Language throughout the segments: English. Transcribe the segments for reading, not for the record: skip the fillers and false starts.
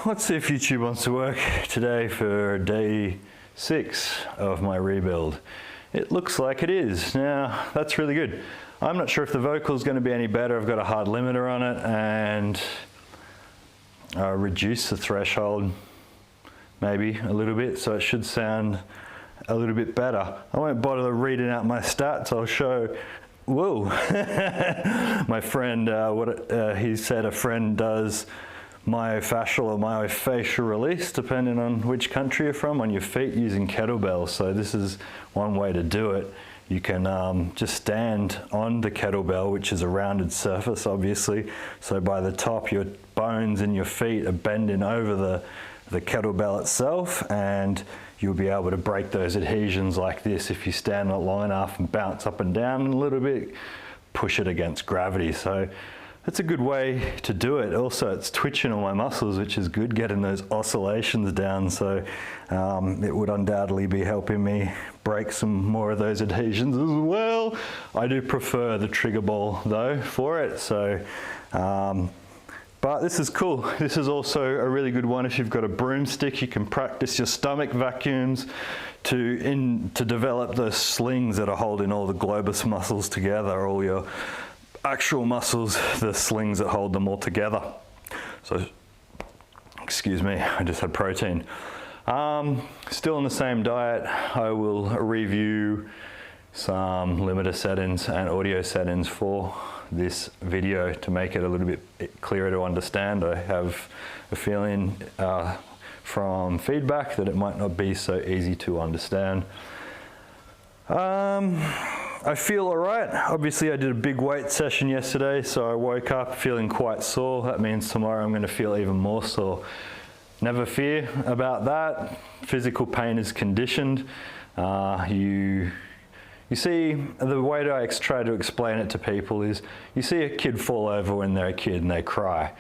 let's see if YouTube wants to work today for day 6 of my rebuild. It looks like it is. Now, that's really good. I'm not sure if the vocal is going to be any better. I've got a hard limiter on it and reduce the threshold maybe a little bit, so it should sound a little bit better. I won't bother reading out my stats. I'll show. Whoa. My friend, he said a friend does myofascial or myofascial release, depending on which country you're from, on your feet using kettlebells. So this is one way to do it. You can just stand on the kettlebell, which is a rounded surface, obviously. So by the top, your bones in your feet are bending over the kettlebell itself, and you'll be able to break those adhesions like this if you stand long enough and bounce up and down a little bit, push it against gravity. So that's a good way to do it. Also, it's twitching all my muscles, which is good, getting those oscillations down. So it would undoubtedly be helping me break some more of those adhesions as well. I do prefer the trigger ball though for it. So, but this is cool. This is also a really good one if you've got a broomstick. You can practice your stomach vacuums to develop the slings that are holding all the globus muscles together, all your actual muscles, the slings that hold them all together. So, excuse me, I just had protein. Still on the same diet. I will review some limiter settings and audio settings for this video to make it a little bit clearer to understand. I have a feeling from feedback that it might not be so easy to understand. I feel all right. Obviously, I did a big weight session yesterday, so I woke up feeling quite sore. That means tomorrow I'm going to feel even more sore. Never fear about that. Physical pain is conditioned. You see, the way that I try to explain it to people is, you see a kid fall over when they're a kid and they cry.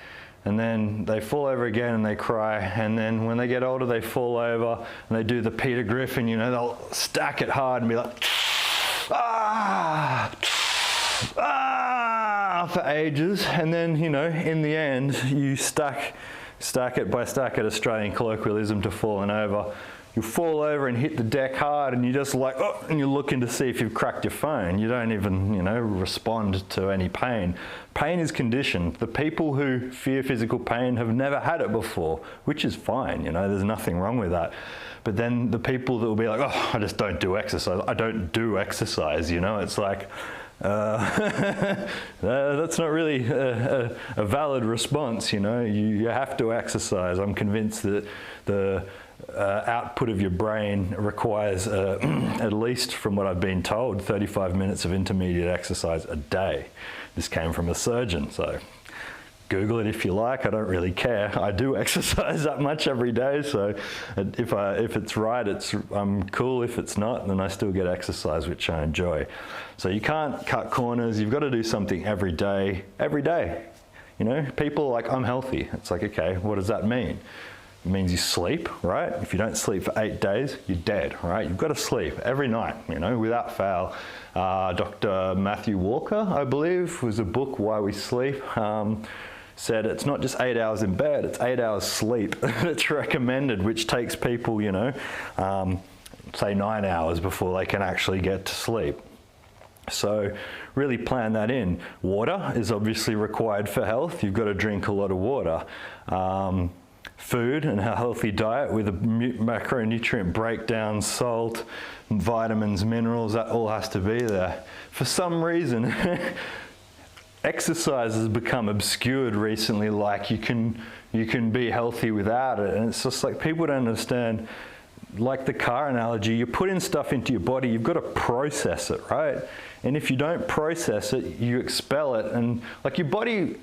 And then they fall over again and they cry. And then when they get older, they fall over and they do the Peter Griffin, you know, they'll stack it hard and be like, ah, ah, for ages. And then, you know, in the end, you stack it by stack at Australian colloquialism to falling over. You fall over and hit the deck hard and you just like, oh, and you're looking to see if you've cracked your phone. You don't even, you know, respond to any pain. Pain is conditioned. The people who fear physical pain have never had it before, which is fine, you know, there's nothing wrong with that. But then the people that will be like, oh, I just don't do exercise. I don't do exercise, you know, it's like, that's not really a valid response, you know. You have to exercise. I'm convinced that the output of your brain requires, at least from what I've been told, 35 minutes of intermediate exercise a day. This came from a surgeon, so Google it if you like. I don't really care. I do exercise that much every day, so if it's right, I'm cool. If it's not, then I still get exercise, which I enjoy. So you can't cut corners. You've got to do something every day. Every day, you know. People are like, I'm healthy. It's like, okay, what does that mean? It means you sleep, right? If you don't sleep for 8 days, you're dead, right? You've got to sleep every night, you know, without fail. Dr. Matthew Walker, I believe, was a book, Why We Sleep, said it's not just 8 hours in bed, it's 8 hours sleep that's recommended, which takes people, you know, say 9 hours before they can actually get to sleep. So really plan that in. Water is obviously required for health. You've got to drink a lot of water. Food and a healthy diet with a macronutrient breakdown, salt, vitamins, minerals, that all has to be there. For some reason, exercise has become obscured recently, like you can be healthy without it. And it's just like people don't understand, like the car analogy, you're putting stuff into your body, you've got to process it, right? And if you don't process it, you expel it, and like your body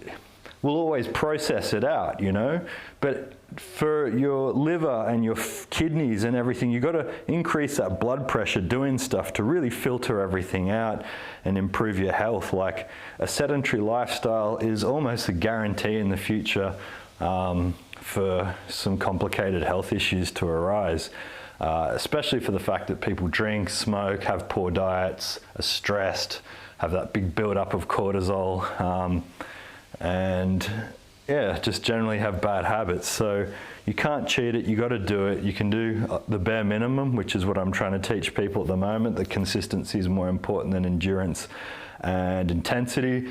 will always process it out, you know? But for your liver and your kidneys and everything, you've got to increase that blood pressure doing stuff to really filter everything out and improve your health. Like a sedentary lifestyle is almost a guarantee in the future for some complicated health issues to arise. Especially for the fact that people drink, smoke, have poor diets, are stressed, have that big build-up of cortisol, and yeah, just generally have bad habits. So you can't cheat it, you got to do it. You can do the bare minimum, which is what I'm trying to teach people at the moment, that consistency is more important than endurance and intensity.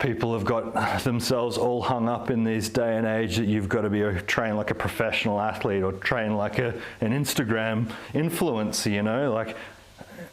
People have got themselves all hung up in this day and age that you've got to be trained like a professional athlete or train like an Instagram influencer, you know, like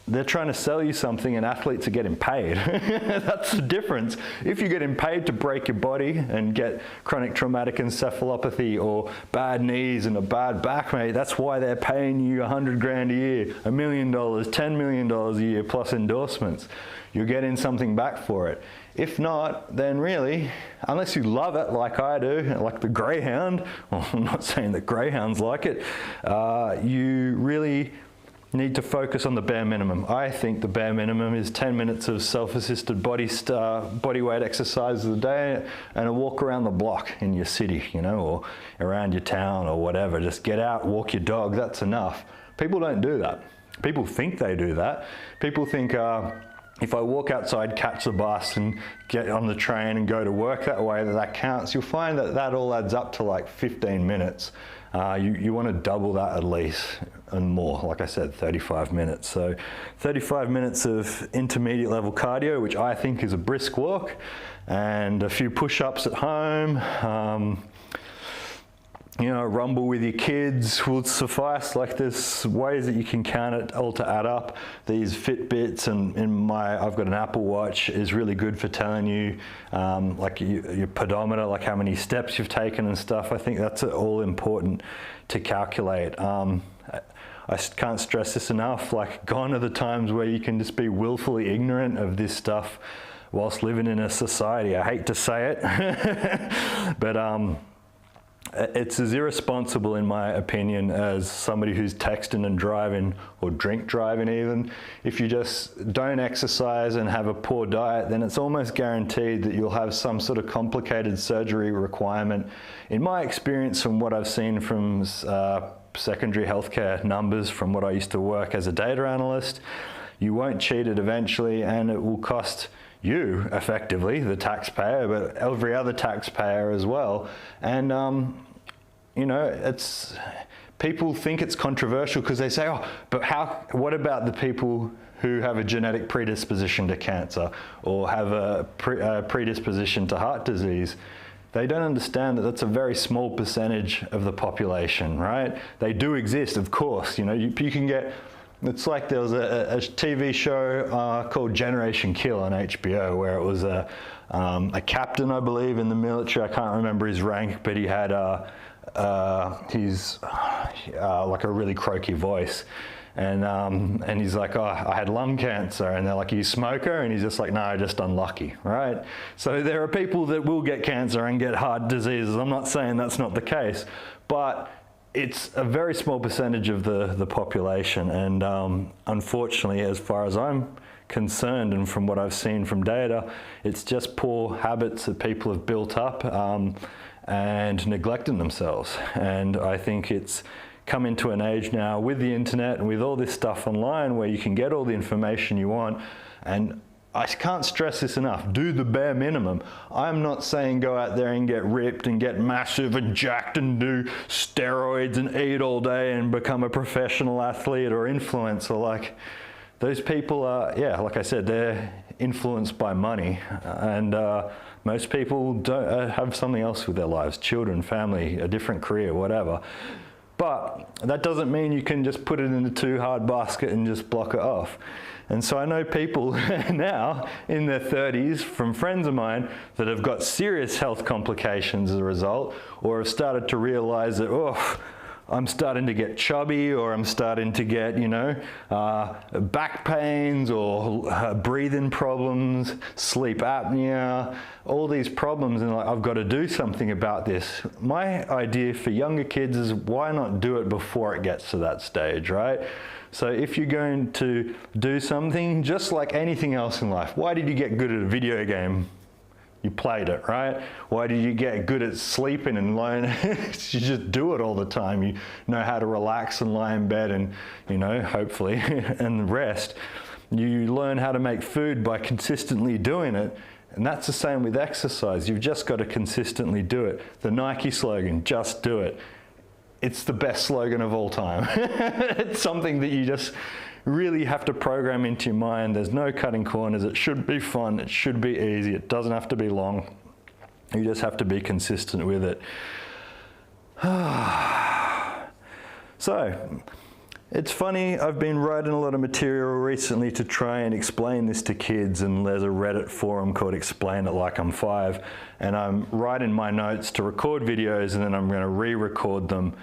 they're trying to sell you something and athletes are getting paid. That's the difference. If you're getting paid to break your body and get chronic traumatic encephalopathy or bad knees and a bad back, mate, that's why they're paying you $100 grand a year, $1 million, $10 million a year plus endorsements. You're getting something back for it. If not, then really, unless you love it like I do, like the greyhound, well, I'm not saying that greyhounds like it, you really need to focus on the bare minimum. I think the bare minimum is 10 minutes of self-assisted body weight exercises a day and a walk around the block in your city, you know, or around your town or whatever. Just get out, walk your dog, that's enough. People don't do that. People think they do that. People think, if I walk outside, catch the bus and get on the train and go to work that way, that counts. You'll find that that all adds up to like 15 minutes. You want to double that at least and more, like I said, 35 minutes. So 35 minutes of intermediate level cardio, which I think is a brisk walk, and a few push-ups at home. You know, rumble with your kids will suffice. Like there's ways that you can count it all to add up. These Fitbits and I've got an Apple Watch, is really good for telling you like your pedometer, like how many steps you've taken and stuff. I think that's all important to calculate. I can't stress this enough. Like, gone are the times where you can just be willfully ignorant of this stuff whilst living in a society. I hate to say it, but it's as irresponsible, in my opinion, as somebody who's texting and driving, or drink driving even. If you just don't exercise and have a poor diet, then it's almost guaranteed that you'll have some sort of complicated surgery requirement. In my experience, from what I've seen from secondary healthcare numbers, from what I used to work as a data analyst, you won't cheat it eventually, and it will cost you, effectively, the taxpayer, but every other taxpayer as well. And you know, people think it's controversial because they say, oh, but what about the people who have a genetic predisposition to cancer or have a predisposition to heart disease? They don't understand that that's a very small percentage of the population, right? They do exist, of course. You know, you can get, it's like there was a TV show called Generation Kill on HBO, where it was a captain, I believe, in the military. I can't remember his rank, but he had he's like a really croaky voice. And he's like, oh, I had lung cancer. And they're like, are you a smoker? And he's just like, no, just unlucky, right? So there are people that will get cancer and get heart diseases. I'm not saying that's not the case, but it's a very small percentage of the population. And unfortunately, as far as I'm concerned, and from what I've seen from data, it's just poor habits that people have built up and neglecting themselves. And I think it's come into an age now with the internet and with all this stuff online where you can get all the information you want. And I can't stress this enough, do the bare minimum. I'm not saying go out there and get ripped and get massive and jacked and do steroids and eat all day and become a professional athlete or influencer. Like, those people are, yeah, like I said, they're influenced by money. And most people don't have something else with their lives, children, family, a different career, whatever. But that doesn't mean you can just put it in a too hard basket and just block it off. And so I know people now in their 30s from friends of mine that have got serious health complications as a result, or have started to realize that, oh, I'm starting to get chubby, or I'm starting to get, you know, back pains or breathing problems, sleep apnea, all these problems, and like, I've got to do something about this. My idea for younger kids is, why not do it before it gets to that stage, right? So if you're going to do something, just like anything else in life, why did you get good at a video game? You played it, right? Why did you get good at sleeping and learn? You just do it all the time. You know how to relax and lie in bed and, you know, hopefully, and rest. You learn how to make food by consistently doing it. And that's the same with exercise. You've just got to consistently do it. The Nike slogan, just do it. It's the best slogan of all time. It's something that you just really have to program into your mind. There's no cutting corners. It should be fun. It should be easy. It doesn't have to be long. You just have to be consistent with it. So, it's funny, I've been writing a lot of material recently to try and explain this to kids, and there's a Reddit forum called Explain It Like I'm 5, and I'm writing my notes to record videos, and then I'm going to re-record them,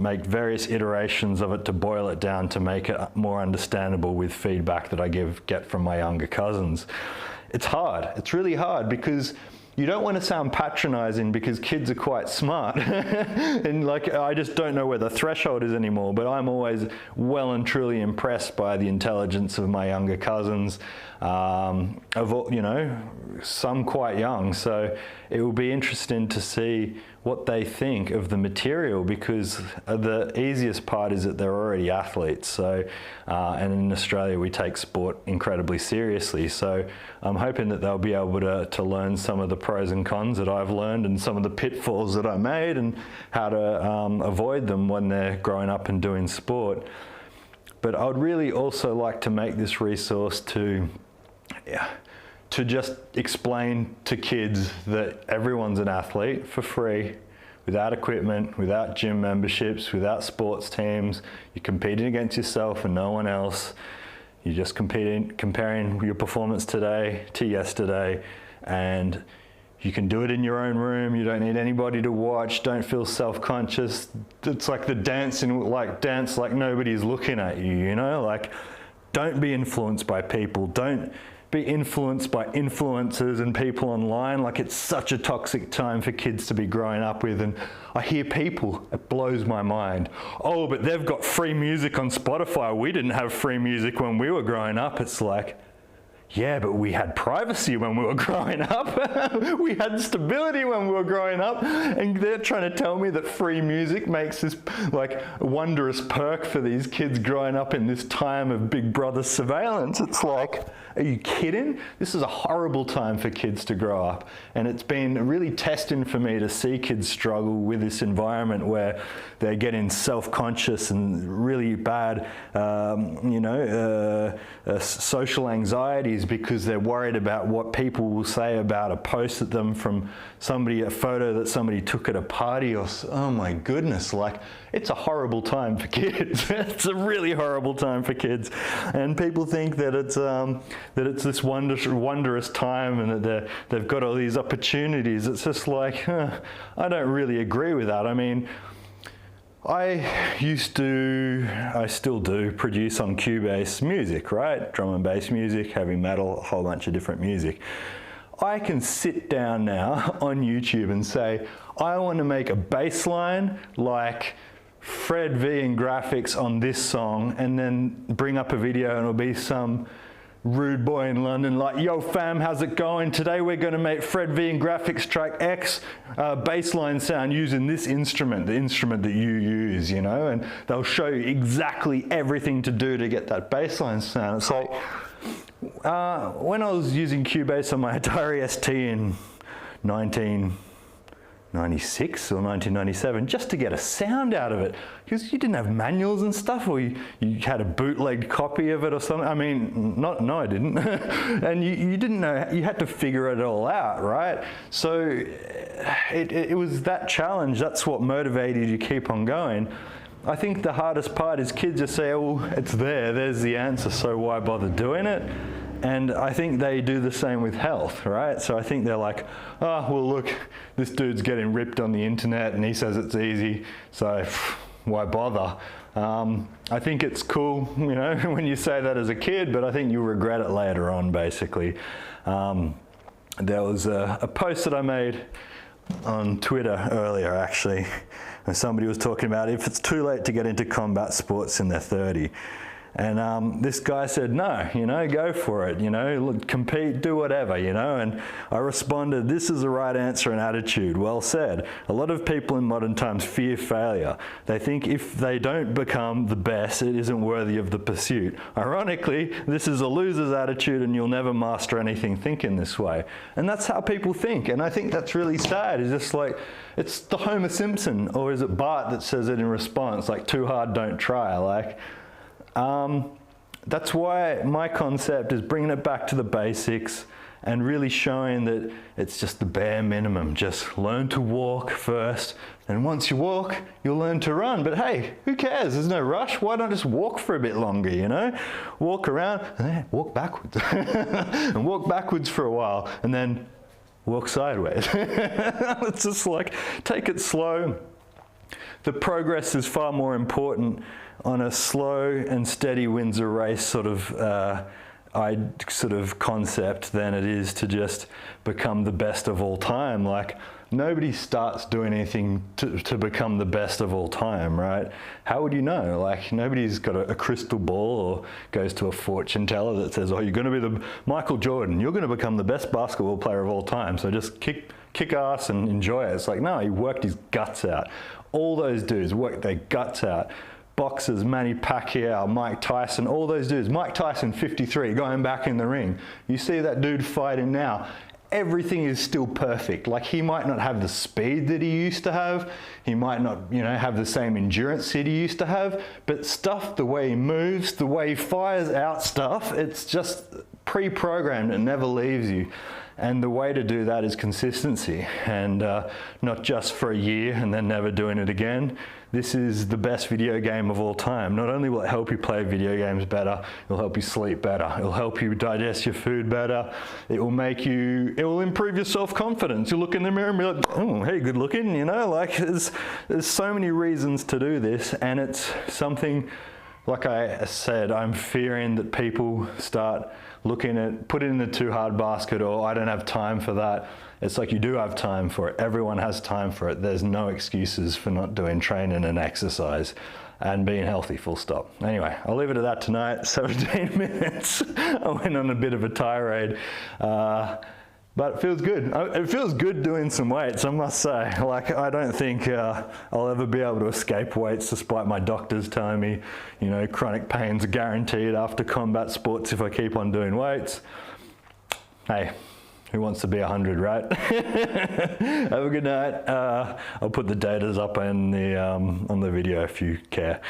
make various iterations of it to boil it down to make it more understandable with feedback that I get from my younger cousins. It's hard. It's really hard because you don't want to sound patronizing because kids are quite smart. And like, I just don't know where the threshold is anymore, but I'm always well and truly impressed by the intelligence of my younger cousins, some quite young. So it will be interesting to see what they think of the material, because the easiest part is that they're already athletes. So, and in Australia we take sport incredibly seriously. So I'm hoping that they'll be able to learn some of the pros and cons that I've learned, and some of the pitfalls that I made, and how to avoid them when they're growing up and doing sport. But I would really also like to make this resource to just explain to kids that everyone's an athlete for free, without equipment, without gym memberships, without sports teams. You're competing against yourself and no one else. You're just comparing your performance today to yesterday, and you can do it in your own room. You don't need anybody to watch. Don't feel self-conscious. It's like the dance like nobody's looking at you, you know? Like, don't be influenced by people. Don't be influenced by influencers and people online. Like, it's such a toxic time for kids to be growing up with. And I hear people, it blows my mind. Oh, but they've got free music on Spotify. We didn't have free music when we were growing up. It's like, yeah, but we had privacy when we were growing up. We had stability when we were growing up. And they're trying to tell me that free music makes this like wondrous perk for these kids growing up in this time of Big Brother surveillance. It's like, are you kidding? This is a horrible time for kids to grow up. And it's been really testing for me to see kids struggle with this environment where they're getting self-conscious and really bad, social anxieties, because they're worried about what people will say about a post at them from somebody, a photo that somebody took at a party, or, oh my goodness, like, it's a horrible time for kids. It's a really horrible time for kids. And people think that it's this wondrous time, and that they've got all these opportunities. It's just like, I don't really agree with that. I mean, I still do produce on Cubase music, right? Drum and bass music, heavy metal, a whole bunch of different music. I can sit down now on YouTube and say, I want to make a bass line like Fred V in graphics on this song, and then bring up a video and it'll be some rude boy in London like, yo fam, how's it going? Today we're going to make Fred V in graphics track X bassline sound using this instrument, the instrument that you use, you know, and they'll show you exactly everything to do to get that bassline sound. It's like, when I was using Cubase on my Atari ST in 1996 or 1997, just to get a sound out of it, because you didn't have manuals and stuff, or you had a bootleg copy of it or something. I mean, no I didn't. And you didn't know, you had to figure it all out, right? So it was that challenge, that's what motivated you to keep on going. I think the hardest part is kids just say, oh, it's there's the answer, so why bother doing it? And I think they do the same with health, right? So I think they're like, oh, well, look, this dude's getting ripped on the internet and he says it's easy, so why bother? I think it's cool, you know, when you say that as a kid, but I think you'll regret it later on, basically. There was a post that I made on Twitter earlier, actually, and somebody was talking about if it's too late to get into combat sports in their 30. And this guy said, no, you know, go for it, you know, look, compete, do whatever, you know. And I responded, this is the right answer and attitude. Well said. A lot of people in modern times fear failure. They think if they don't become the best, it isn't worthy of the pursuit. Ironically, this is a loser's attitude and you'll never master anything thinking this way. And that's how people think. And I think that's really sad. It's just like, it's the Homer Simpson, or is it Bart that says it in response, like, too hard, don't try. Like, that's why my concept is bringing it back to the basics and really showing that it's just the bare minimum. Just learn to walk first, and once you walk, you'll learn to run. But hey, who cares? There's no rush. Why not just walk for a bit longer, you know? Walk around and then walk backwards. And walk backwards for a while and then walk sideways. It's just like, take it slow. The progress is far more important on a slow and steady wins a race sort of concept than it is to just become the best of all time. Like, nobody starts doing anything to become the best of all time, right? How would you know? Like, nobody's got a crystal ball or goes to a fortune teller that says, oh, you're going to be the Michael Jordan, you're going to become the best basketball player of all time, so just kick ass and enjoy it. It's like, no, he worked his guts out. All those dudes worked their guts out. Boxers, Manny Pacquiao, Mike Tyson, all those dudes. Mike Tyson, 53, going back in the ring. You see that dude fighting now. Everything is still perfect. Like, he might not have the speed that he used to have. He might not, you know, have the same endurance that he used to have. But stuff, the way he moves, the way he fires out stuff, it's just pre-programmed. It never leaves you. And the way to do that is consistency, and not just for a year and then never doing it again. This is the best video game of all time. Not only will it help you play video games better, it'll help you sleep better, it'll help you digest your food better, it will improve your self-confidence. You look in the mirror and be like, oh, hey, good looking, you know, like there's so many reasons to do this, and it's something, like I said, I'm fearing that people start looking at, put it in the too hard basket, or I don't have time for that. It's like, you do have time for it. Everyone has time for it. There's no excuses for not doing training and exercise and being healthy, full stop. Anyway, I'll leave it at that tonight. 17 minutes. I went on a bit of a tirade. But it feels good. It feels good doing some weights, I must say. Like, I don't think I'll ever be able to escape weights, despite my doctors telling me, you know, chronic pains are guaranteed after combat sports if I keep on doing weights. Hey, who wants to be 100, right? Have a good night. I'll put the datas up on the video if you care.